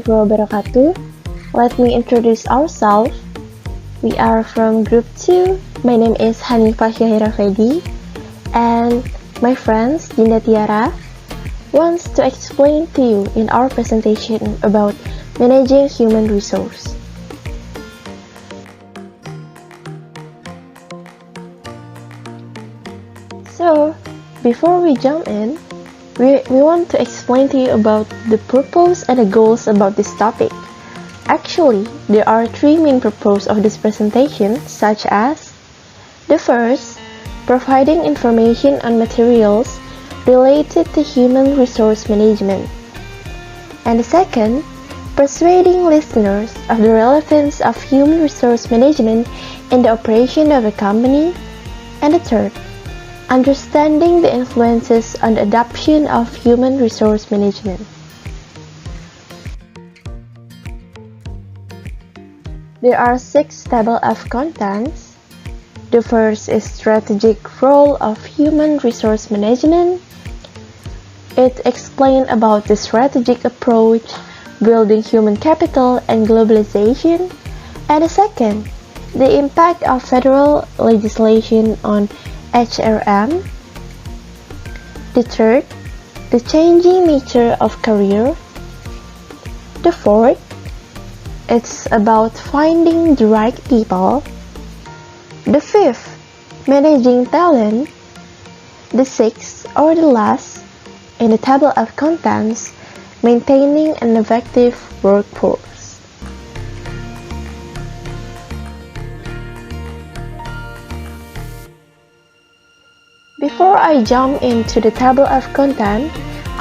warahmatullahi wabarakatuh. Let me introduce ourselves. We are from Group 2. My name is Hanifah Syahirah Vedy, and my friends Dinda Tiara wants to explain to you in our presentation about managing human resource. So, before we jump in, we want to explain to you about the purpose and the goals about this topic. Actually, there are three main purposes of this presentation, such as the first, providing information on materials related to human resource management, and the second, persuading listeners of the relevance of human resource management in the operation of a company, and the third, understanding the influences on the adoption of human resource management. There are 6 tables of contents. The first is strategic role of human resource management. It explains about the strategic approach, building human capital and globalization. And the second, the impact of federal legislation on HRM. The third, the changing nature of career. The fourth, it's about finding the right people. The fifth, managing talent. The sixth, or the last, in the table of contents, maintaining an effective workforce. Before I jump into the table of content,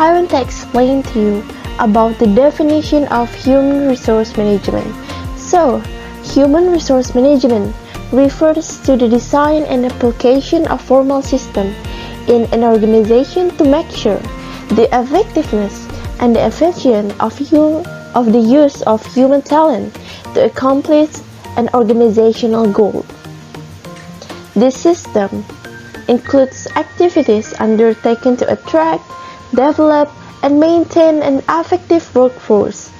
I want to explain to you about the definition of human resource management. So, human resource management refers to the design and application of formal system in an organization to make sure the effectiveness and the efficiency of the use of human talent to accomplish an organizational goal. This system includes activities undertaken to attract, develop, and maintain an effective workforce.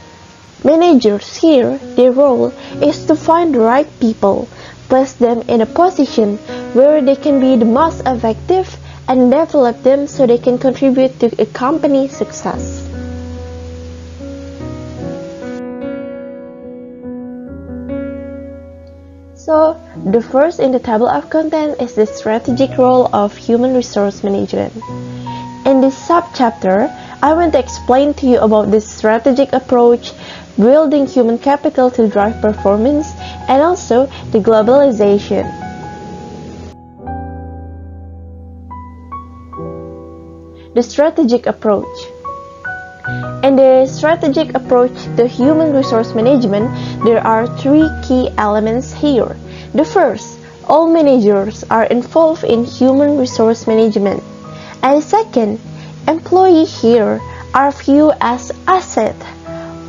Managers here, their role is to find the right people, place them in a position where they can be the most effective, and develop them so they can contribute to a company's success. So, the first in the table of content is the strategic role of human resource management. In this subchapter, I want to explain to you about this strategic approach, building human capital to drive performance, and also the globalization. The strategic approach. In the strategic approach to human resource management, there are 3 key elements here. The first, all managers are involved in human resource management. And second, employees here are viewed as asset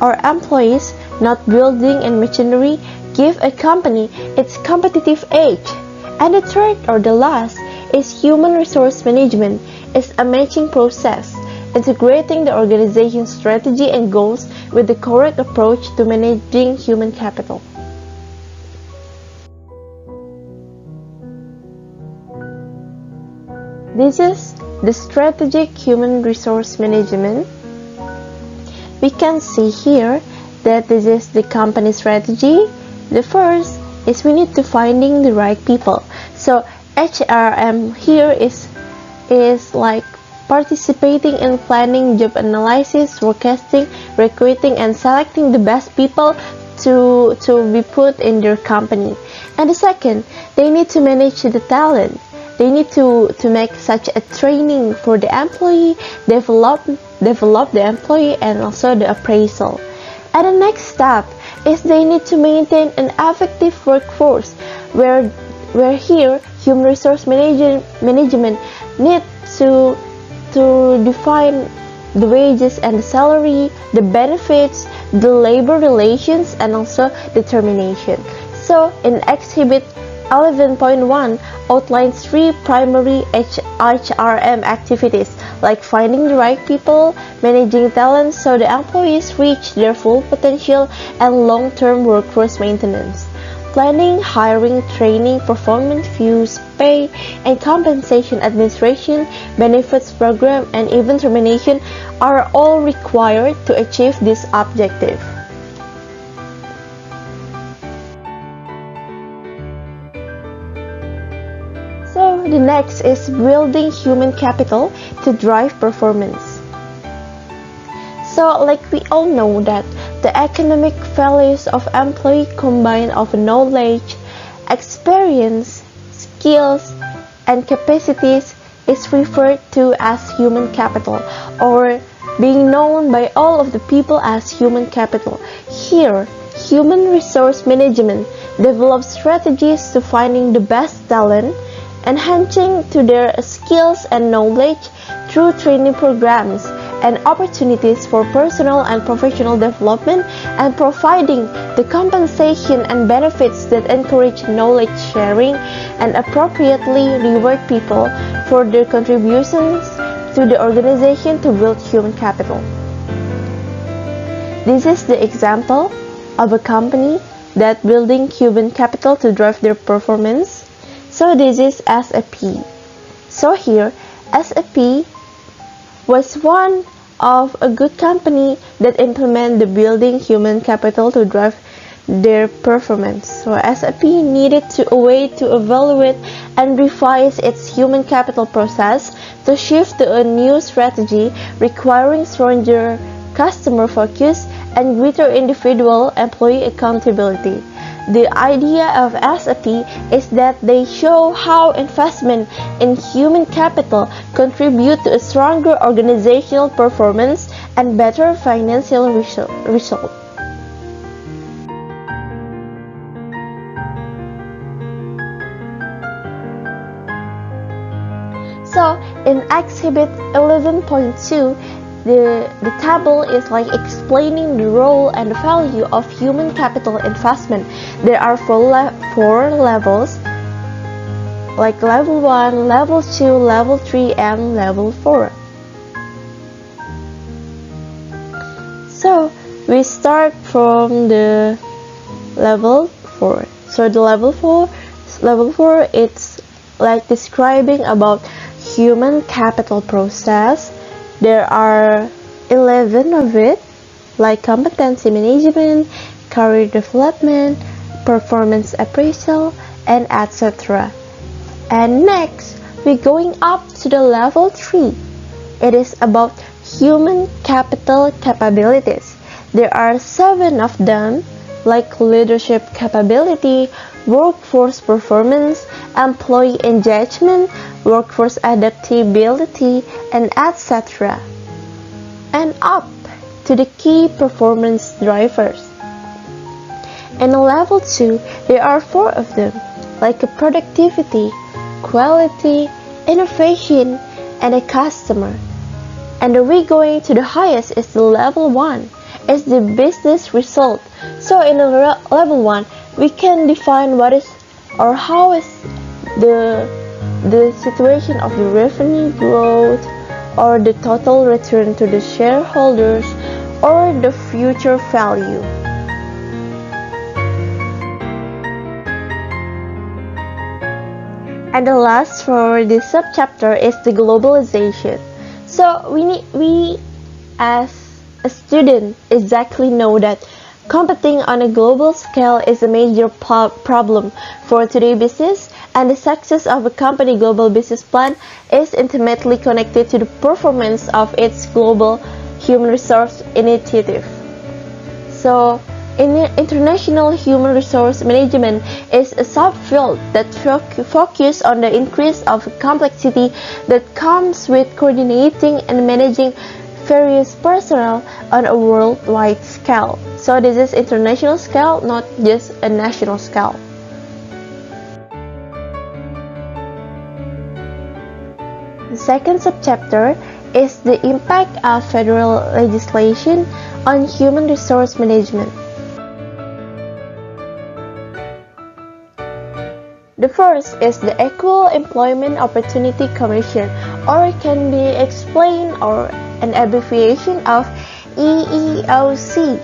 or employees, not building and machinery, give a company its competitive edge. And the third or the last is human resource management is a matching process, integrating the organization's strategy and goals with the correct approach to managing human capital. This is the strategic human resource management. We can see here that this is the company strategy. The first is we need to finding the right people. So HRM here is like participating in planning, job analysis, forecasting, recruiting, and selecting the best people to be put in their company. And the second, they need to manage the talent. They need to make such a training for the employee, develop the employee, and also the appraisal. And the next step is they need to maintain an effective workforce, where here human resource management need to define the wages and the salary, the benefits, the labor relations, and also the termination. So in exhibit 11.1 outlines three primary HRM activities like finding the right people, managing talent so the employees reach their full potential, and long-term workforce maintenance. Planning, hiring, training, performance reviews, pay and compensation administration, benefits program, and even termination are all required to achieve this objective. So the next is building human capital to drive performance. So like we all know that the economic values of employee combine of knowledge, experience, skills, and capacities is referred to as human capital, or being known by all of the people as human capital. Here, human resource management develops strategies to finding the best talent, enhancing to their skills and knowledge through training programs and opportunities for personal and professional development, and providing the compensation and benefits that encourage knowledge sharing and appropriately reward people for their contributions to the organization to build human capital. This is the example of a company that building human capital to drive their performance. So this is SAP. So here, SAP was one of a good company that implement the building human capital to drive their performance. So SAP needed a way to evaluate and revise its human capital process to shift to a new strategy requiring stronger customer focus and greater individual employee accountability. The idea of SAP is that they show how investment in human capital contribute to a stronger organizational performance and better financial result. So in Exhibit 11.2, the table is like explaining the role and the value of human capital investment. There are four levels, like level 1, level 2, level 3, and level 4. So we start from the level 4. So the level 4, it's like describing about human capital process. There are 11 of it, like competency management, career development, performance appraisal, and etc. And next, we're going up to the level 3. It is about human capital capabilities. There are 7 of them, like leadership capability, workforce performance, employee engagement, workforce adaptability, and etc. And up to the key performance drivers. In level 2, there are 4 of them, like productivity, quality, innovation, and a customer. And we going to the highest is the level 1, is the business result. So in level 1, we can define what is or how is the situation of the revenue growth, or the total return to the shareholders, or the future value. And the last for this subchapter is the globalization. So we as a student exactly know that competing on a global scale is a major problem for today's business, and the success of a company global business plan is intimately connected to the performance of its global human resource initiative. So, international human resource management is a subfield that focuses on the increase of complexity that comes with coordinating and managing various personnel on a worldwide scale. So this is international scale, not just a national scale. The second subchapter is the impact of federal legislation on human resource management. The first is the Equal Employment Opportunity Commission, or can be explained or an abbreviation of EEOC.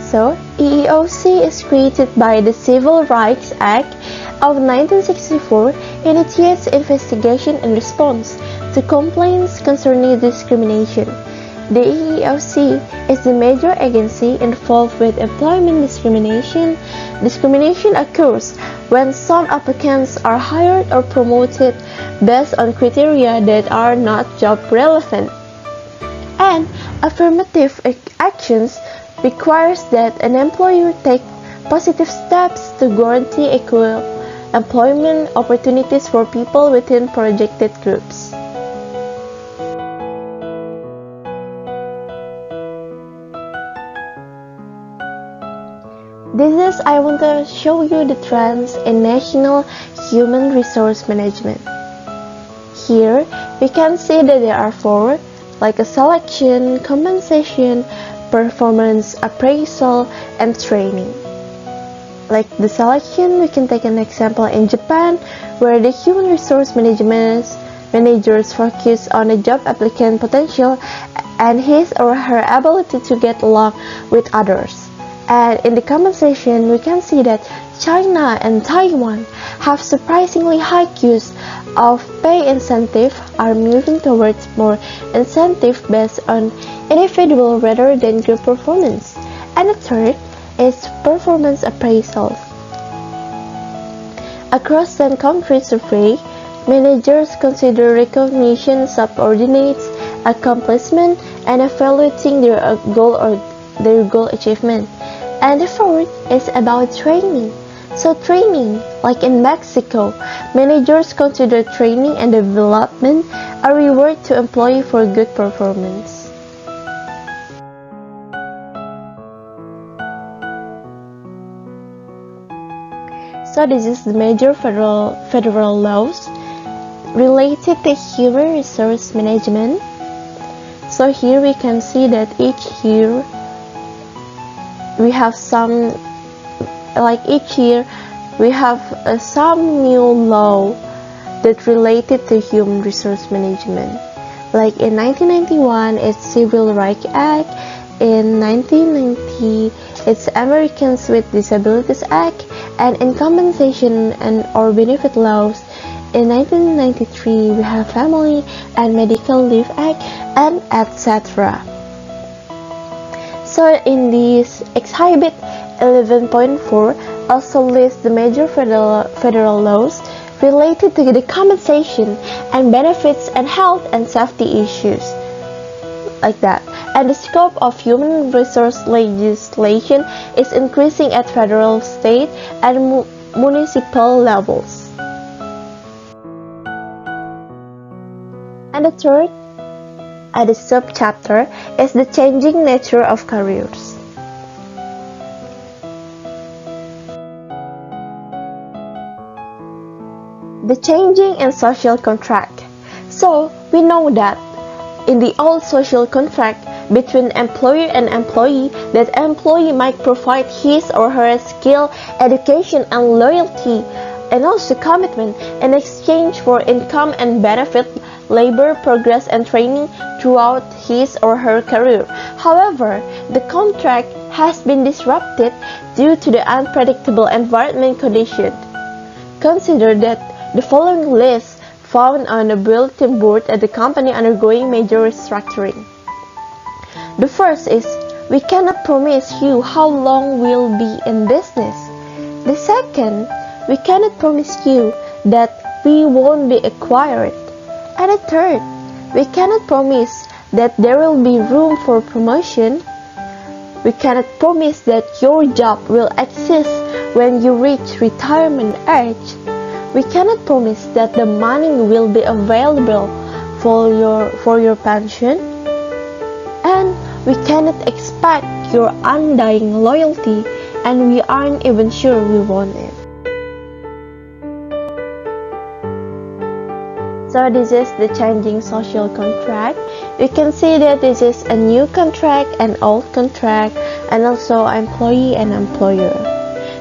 So, EEOC is created by the Civil Rights Act of 1964 and initiates investigation and response to complaints concerning discrimination. The EEOC is the major agency involved with employment discrimination. Discrimination occurs when some applicants are hired or promoted based on criteria that are not job relevant. And affirmative actions requires that an employer take positive steps to guarantee equal employment opportunities for people within projected groups. I want to show you the trends in national human resource management. Here, we can see that there are four, like a selection, compensation, performance appraisal, and training. Like the selection, we can take an example in Japan, where the human resource managers focus on the job applicant potential and his or her ability to get along with others. And in the compensation, we can see that China and Taiwan have surprisingly high use of pay incentive, are moving towards more incentive based on individual rather than group performance. And the third is performance appraisals. Across 10 countries surveyed, managers consider recognition subordinates accomplishment and evaluating their goal achievement. And the fourth is about training. So training, like in Mexico, managers consider training and development a reward to employee for good performance. So this is the major federal laws related to human resource management. So here we can see that each year we have some new law that related to human resource management. Like in 1991, it's Civil Rights Act. In 1990, it's Americans with Disabilities Act. And in compensation and or benefit laws, in 1993, we have Family and Medical Leave Act, and etc. So in this exhibit 11.4 also lists the major federal laws related to the compensation and benefits and health and safety issues, like that. And the scope of human resource legislation is increasing at federal, state, and municipal levels. And the third, the subchapter, is the changing nature of careers. The changing and social contract. So we know that in the old social contract between employer and employee, that employee might provide his or her skill, education, and loyalty, and also commitment in exchange for income and benefit, labor, progress, and training throughout his or her career. However, the contract has been disrupted due to the unpredictable environment condition. Consider that the following list found on the bulletin board at the company undergoing major restructuring. The first is, we cannot promise you how long we'll be in business. The second, we cannot promise you that we won't be acquired. And the third, we cannot promise that there will be room for promotion. We cannot promise that your job will exist when you reach retirement age. We cannot promise that the money will be available for your pension. And we cannot expect your undying loyalty, and we aren't even sure we want it. So this is the changing social contract. We can see that this is a new contract, an old contract, and also employee and employer.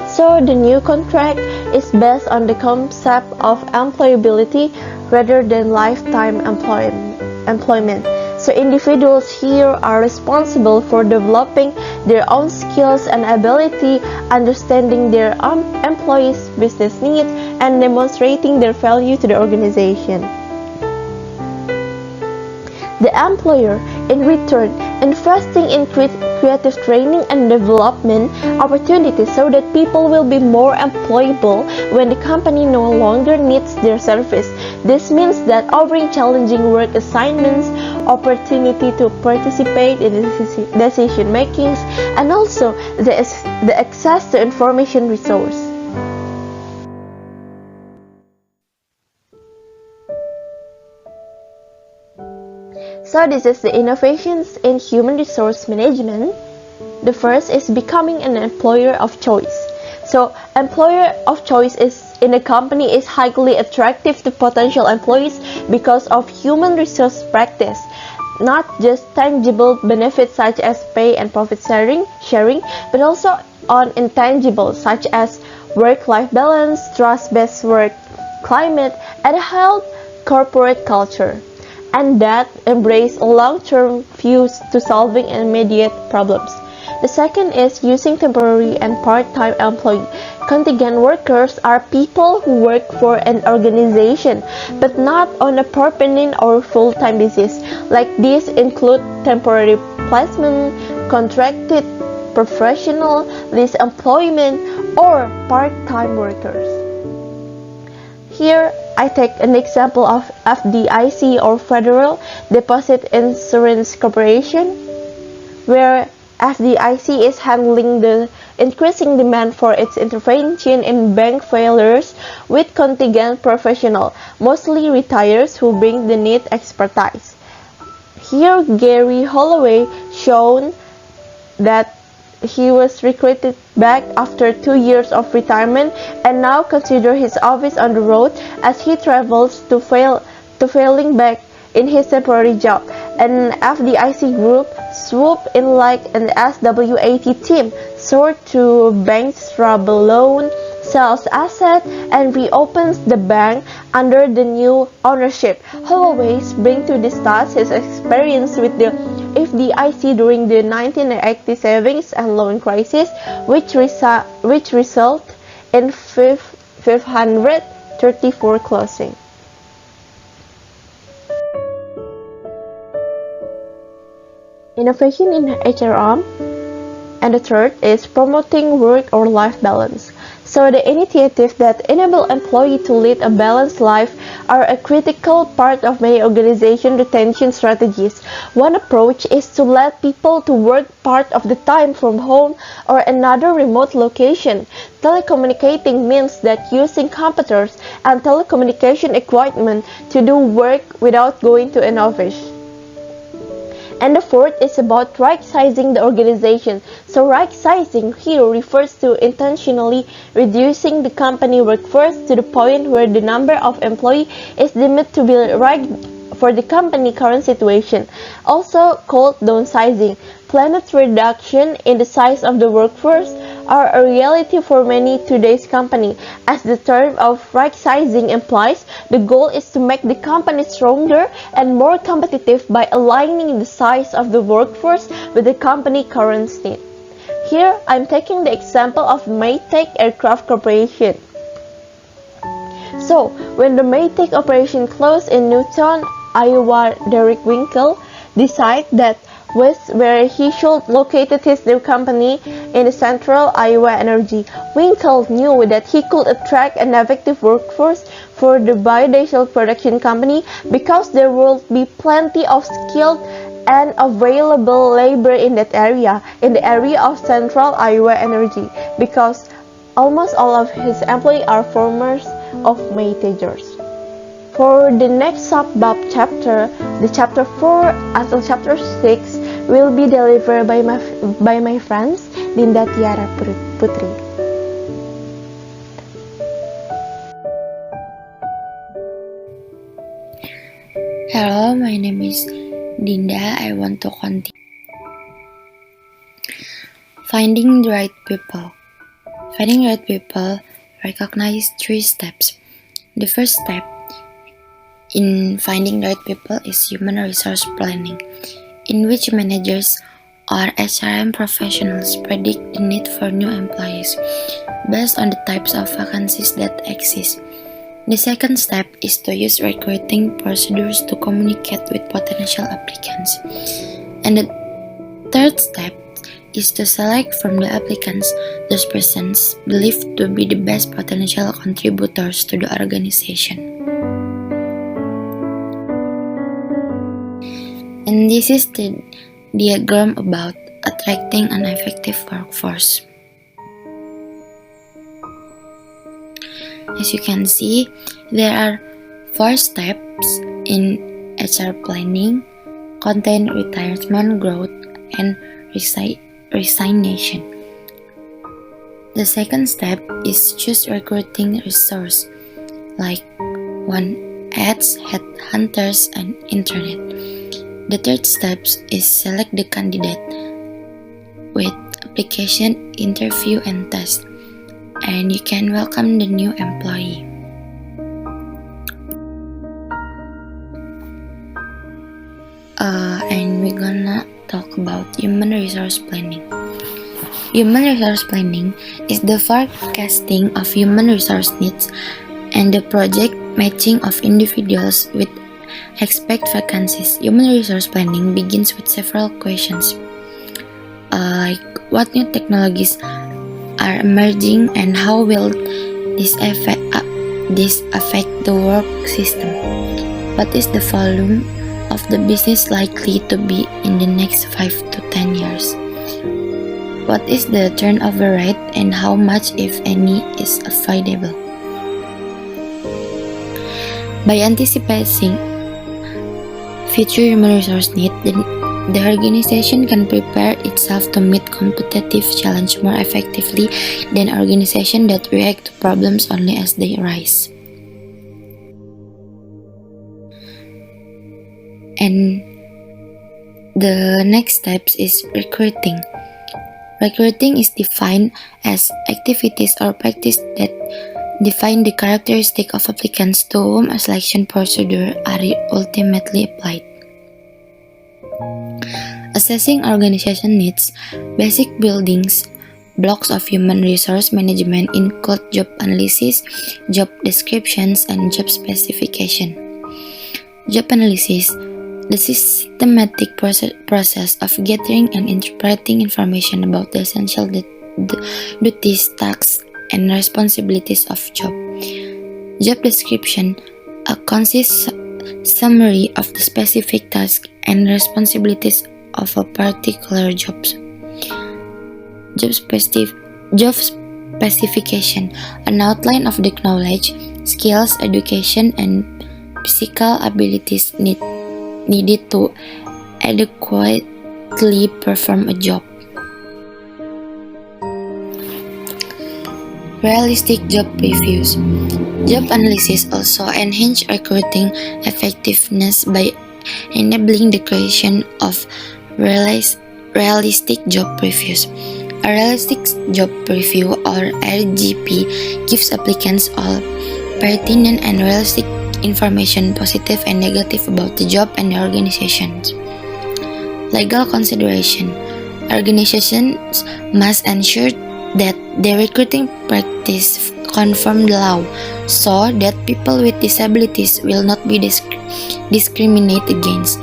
So the new contract is based on the concept of employability rather than lifetime employment. So individuals here are responsible for developing their own skills and ability, understanding their employees' business needs, and demonstrating their value to the organization. The employer, in return, investing in creative training and development opportunities so that people will be more employable when the company no longer needs their service. This means that offering challenging work assignments, opportunity to participate in decision makings, and also the access to information resource. So this is the innovations in human resource management. The first is becoming an employer of choice. So employer of choice is in a company is highly attractive to potential employees because of human resource practice. Not just tangible benefits such as pay and profit sharing, but also on intangibles such as work-life balance, trust-based work climate, and health corporate culture, and that embrace long-term views to solving immediate problems. The second is using temporary and part-time employee. Contingent workers are people who work for an organization, but not on a permanent or full-time basis. Like these include temporary placement, contracted, professional, lease employment, or part-time workers. Here, I take an example of FDIC or Federal Deposit Insurance Corporation, where FDIC is handling the increasing demand for its intervention in bank failures with contingent professionals, mostly retirees who bring the need expertise. Here, Gary Holloway shown that he was recruited back after 2 years of retirement and now considers his office on the road as he travels to failing back in his temporary job. An FDIC group swooped in like an SWAT team, sort through banks' trouble loan, sells assets, and reopens the bank under the new ownership. Holloway brings to this task his experience with the FDIC during the 1980 savings and loan crisis, which result in 534 closing. Innovation in HRM, and the third is promoting work or life balance. So the initiatives that enable employees to lead a balanced life are a critical part of many organization retention strategies. One approach is to let people to work part of the time from home or another remote location. Telecommunicating means that using computers and telecommunication equipment to do work without going to an office. And the fourth is about right-sizing the organization. So right-sizing here refers to intentionally reducing the company workforce to the point where the number of employees is deemed to be right for the company current situation, also called downsizing. Planned reduction in the size of the workforce are a reality for many today's company. As the term of right-sizing implies, the goal is to make the company stronger and more competitive by aligning the size of the workforce with the company current need. Here, I'm taking the example of Maytag Aircraft Corporation. So, when the Maytag operation closed in Newton, Iowa, Derek Winkle decided that where he should locate his new company in the central Iowa energy. Winkle knew that he could attract an effective workforce for the biodiesel production company because there will be plenty of skilled and available labor in that area, in the area of central Iowa energy, because almost all of his employees are former of Maytagers. For the next sub-bab chapter, the chapter 4 until chapter 6 will be delivered by my friends Dinda, Tiara, Putri. Hello, my name is Dinda. I want to continue. Finding the right people. Finding the right people recognize three steps. The first step in finding the right people is human resource planning, in which managers or HRM professionals predict the need for new employees based on the types of vacancies that exist. The second step is to use recruiting procedures to communicate with potential applicants. And the third step is to select from the applicants those persons believed to be the best potential contributors to the organization. And this is the diagram about attracting an effective workforce. As you can see, there are 4 steps in HR planning: content, retirement, growth, and resignation. The second step is choose recruiting resource, like 1. Ads, headhunters, and internet. The third step is select the candidate with application, interview, and test, and you can welcome the new employee. And we're gonna talk about human resource planning. Human resource planning is the forecasting of human resource needs and the project matching of individuals with expect vacancies. Human resource planning begins with several questions, like what new technologies are emerging and how will this affect the work system? What is the volume of the business likely to be in the next 5 to 10 years? What is the turnover rate and how much, if any, is avoidable? By anticipating future human resource needs, the organization can prepare itself to meet competitive challenge more effectively than organizations that react to problems only as they arise. And the next step is recruiting. Recruiting is defined as activities or practice that define the characteristics of applicants to whom a selection procedure are ultimately applied. Assessing organization needs, basic building blocks of human resource management include job analysis, job descriptions, and job specification. Job analysis, the systematic process of gathering and interpreting information about the essential duties, tasks, and responsibilities of job. Job description, a concise summary of the specific tasks and responsibilities of a particular job. Job specification, an outline of the knowledge, skills, education, and physical abilities needed to adequately perform a job. Realistic job previews. Job analysis also enhance recruiting effectiveness by enabling the creation of realistic job previews. A realistic job preview, or RGP, gives applicants all pertinent and realistic information, positive and negative, about the job and the organization. Legal consideration. Organizations must ensure that their recruiting practice conform the law, so that people with disabilities will not be discriminated against.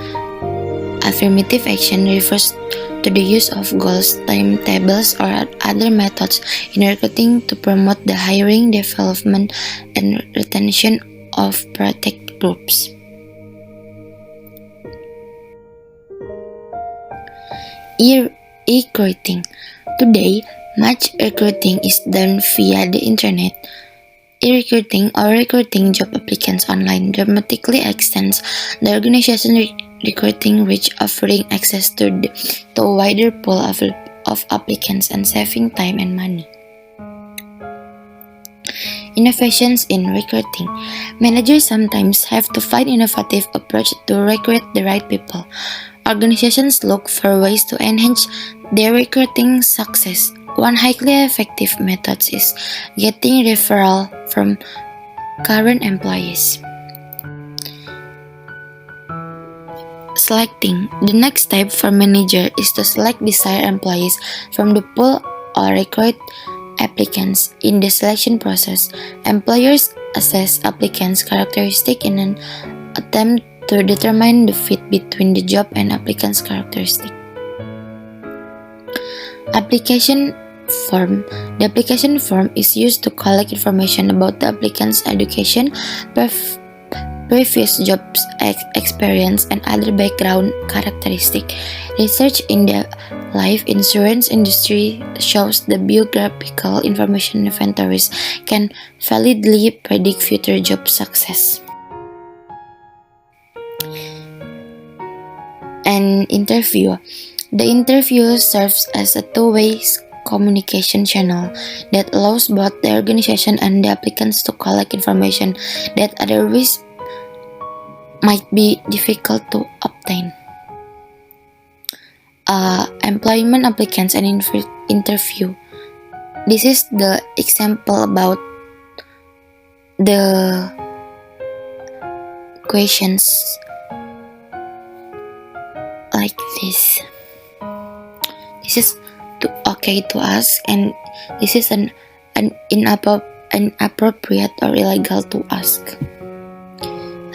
Affirmative action refers to the use of goals, timetables, or other methods in recruiting to promote the hiring, development, and retention of protected groups. E-recruiting. Today, much recruiting is done via the internet. E-recruiting, or recruiting job applicants online, dramatically extends the organization recruiting reach, offering access to a wider pool of applicants and saving time and money. Innovations in recruiting. Managers sometimes have to find innovative approach to recruit the right people. Organizations look for ways to enhance their recruiting success. One highly effective method is getting referral from current employees. Selecting. The next step for manager is to select desired employees from the pool or recruit applicants. In the selection process, employers assess applicants' characteristics in an attempt to determine the fit between the job and applicants' characteristics. Application form. The application form is used to collect information about the applicant's education, previous jobs experience, and other background characteristics. Research in the life insurance industry shows the biographical information inventories can validly predict future job success. An interview. The interview serves as a two-way communication channel that allows both the organization and the applicants to collect information that otherwise might be difficult to obtain. Employment applicants and interview. This is the example about the questions like this. This is okay to ask, and this is an inappropriate or illegal to ask,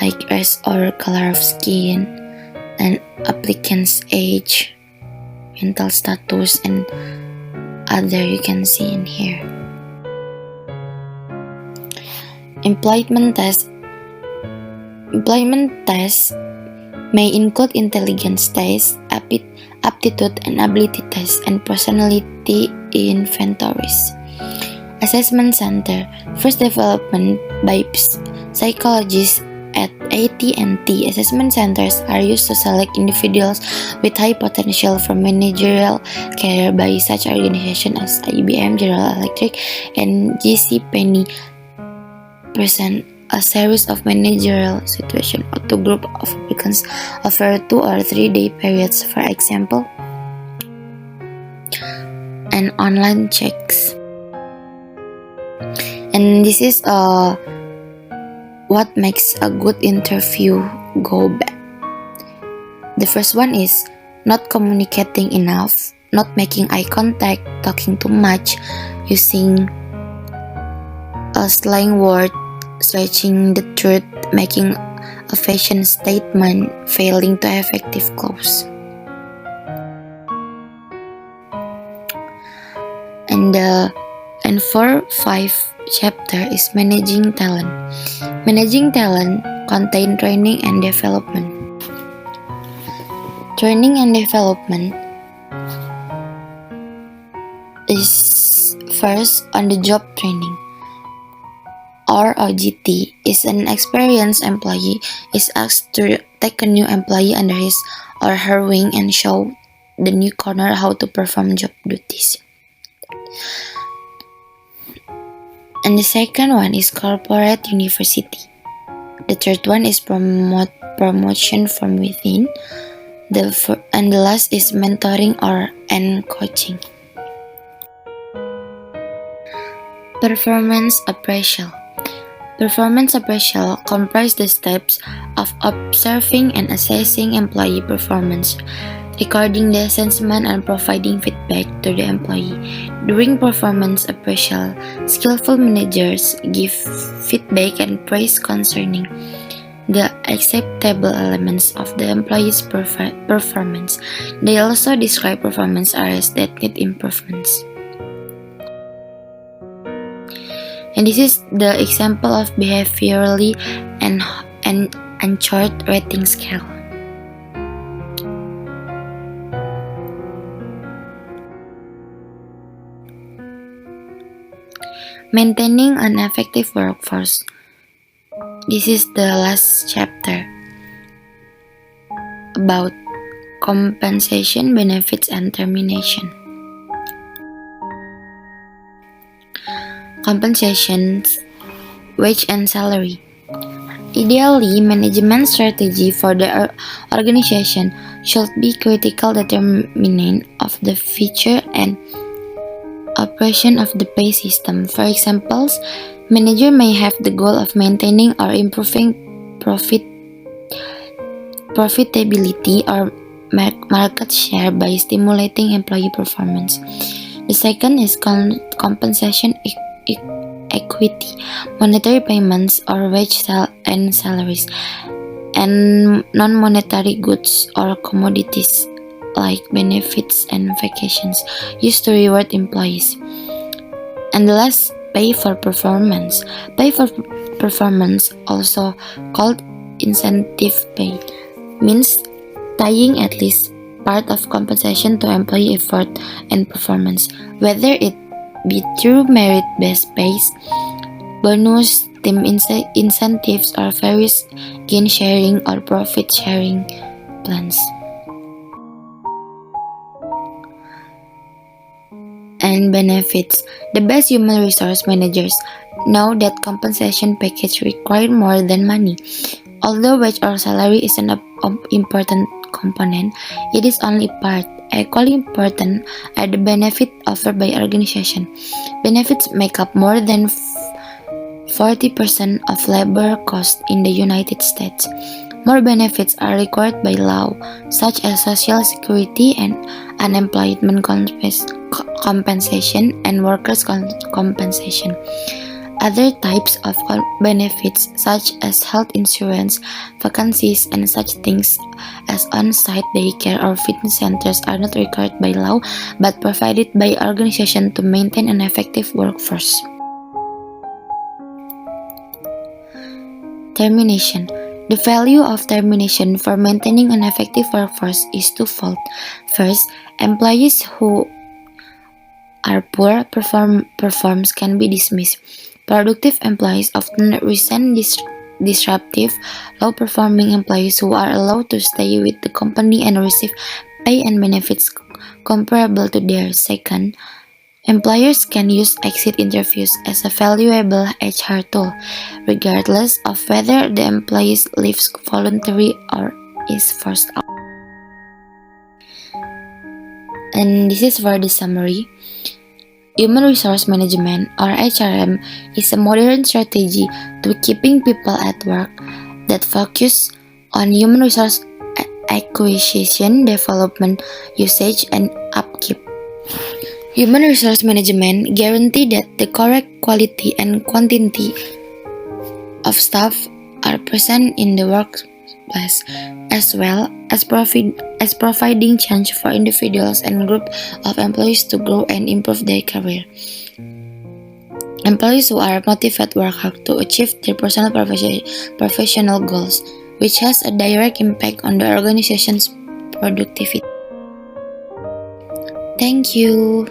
like race or color of skin, and applicant's age, mental status, and other you can see in here. Employment test. Employment tests may include intelligence tests, aptitude and ability tests, and personality inventories. Assessment Center. First development by psychologists at AT&T. Assessment centers are used to select individuals with high potential for managerial career by such organizations as IBM, General Electric, and JCPenney. Present a series of managerial situations to group of applicants over 2 or 3 day periods, for example, and online checks. And this is what makes a good interview go bad. The first one is not communicating enough, not making eye contact, talking too much, using a slang word, stretching the truth, making a fashion statement, failing to effective close. And 4-5 chapter is managing talent. Managing talent contain training and development. Training and development is first on the job training. OJT is an experienced employee is asked to take a new employee under his or her wing and show the newcomer how to perform job duties. And the second one is corporate university. The third one is promotion from within. And the last is mentoring and coaching. Performance appraisal. Performance appraisal comprises the steps of observing and assessing employee performance, recording the assessment and providing feedback to the employee. During performance appraisal, skillful managers give feedback and praise concerning the acceptable elements of the employee's performance. They also describe performance areas that need improvements. And this is the example of behaviorally and chart rating scale. Maintaining an effective workforce. This is the last chapter about compensation, benefits, and termination. Compensation, wage and salary. Ideally, management strategy for the organization should be critical determinant of the future and operation of the pay system. For example, manager may have the goal of maintaining or improving profitability or market share by stimulating employee performance. The second is compensation equity, monetary payments or wage and salaries, and non-monetary goods or commodities like benefits and vacations used to reward employees. And the last, pay for performance. Pay for performance, also called incentive pay, means paying at least part of compensation to employee effort and performance, whether it be through merit-based pays, bonus, team incentives, or various gain sharing or profit sharing plans. And benefits. The best human resource managers know that compensation package require more than money. Although wage or salary is an important component, it is only part. Equally important are the benefits offered by organization. Benefits make up more than 40% of labor cost in the United States. More benefits are required by law, such as Social Security and unemployment compensation and workers' compensation. Other types of benefits, such as health insurance, vacancies, and such things as on-site daycare or fitness centers, are not required by law but provided by organizations to maintain an effective workforce. Termination. The value of termination for maintaining an effective workforce is twofold. First, employees who are poor performance can be dismissed. Productive employees often resign. Disruptive, low-performing employees who are allowed to stay with the company and receive pay and benefits comparable to theirs. Second, employers can use exit interviews as a valuable HR tool, regardless of whether the employee leaves voluntarily or is forced out. And this is for the summary. Human Resource Management, or HRM, is a modern strategy to keeping people at work that focus on human resource acquisition, development, usage, and upkeep. Human Resource Management guarantees that the correct quality and quantity of staff are present in the workplace, as well as providing chance for individuals and groups of employees to grow and improve their career. Employees who are motivated work hard to achieve their personal professional goals, which has a direct impact on the organization's productivity. Thank you.